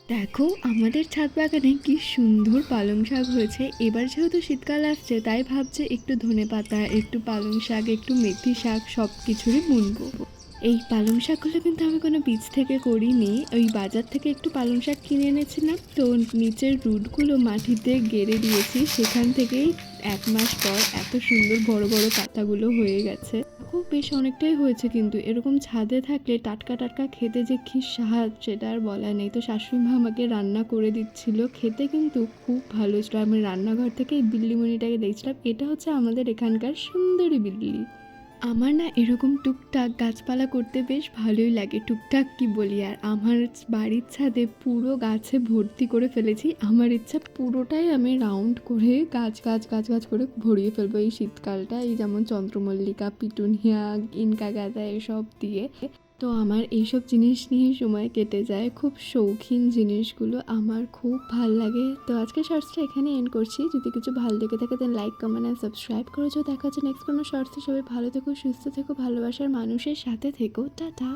দেখো আমাদের ছাদ বাগানে কি সুন্দর পালং শাক হয়েছে। এবার যেহেতু শীতকাল আসছে তাই ভাবছে একটু ধনেপাতা, একটু পালং শাক, একটু মেথি শাক সব কিছুরই বুনবো। এই পালং শাকগুলো কিন্তু আমি কোনো বীজ থেকে করিনি, ওই বাজার থেকে একটু পালং শাক কিনে এনেছিলাম, তো নিচের রুটগুলো মাটিতে গেড়ে দিয়েছি, সেখান থেকেই 1 মাস পর এত সুন্দর বড় বড় পাতাগুলো হয়ে গেছে। খুব বেশ অনেকটাই হয়েছে, কিন্তু এরকম ছাদে থাকলে টাটকা টাটকা খেতে যে কী স্বাদ সেটা আর বলা নেই। তো শাশুড়ি মা আমাকে রান্না করে দিচ্ছিল, খেতে কিন্তু খুব ভালো ছিল। আমি রান্নাঘর থেকে এই বিল্লিমণিটাকে দেখছিলাম, এটা হচ্ছে আমাদের এখানকার সুন্দরী বিল্লি। আমার না এরকম টুকটাক গাছপালা করতে বেশ ভালোই লাগে। টুকটাক কি বলি আর, আমার বাড়ির ছাদে পুরো গাছে ভর্তি করে ফেলেছি। আমার ইচ্ছা পুরোটাই আমি রাউন্ড করে গাছ গাছ গাছ গাছ করে ভরিয়ে ফেলবো এই শীতকালটা, এই যেমন চন্দ্রমল্লিকা, পিটুনিয়া, ইনকা গাঁদা এসব দিয়ে। তো আমার এইসব জিনিস নিয়ে সময় কেটে যায়, খুব শৌখিন জিনিসগুলো আমার খুব ভাল লাগে। তো আজকে শর্টসটা এখানে এন্ড করছি। যদি কিছু ভালো লেগে থাকে দেন লাইক, কমেন্ট অ্যান্ড সাবস্ক্রাইব করেছো। দেখা হচ্ছে নেক্সট কোনো শর্টসে। সবাই ভালো থেকো, সুস্থ থেকো, ভালোবাসার মানুষের সাথে থেকো। টাটা।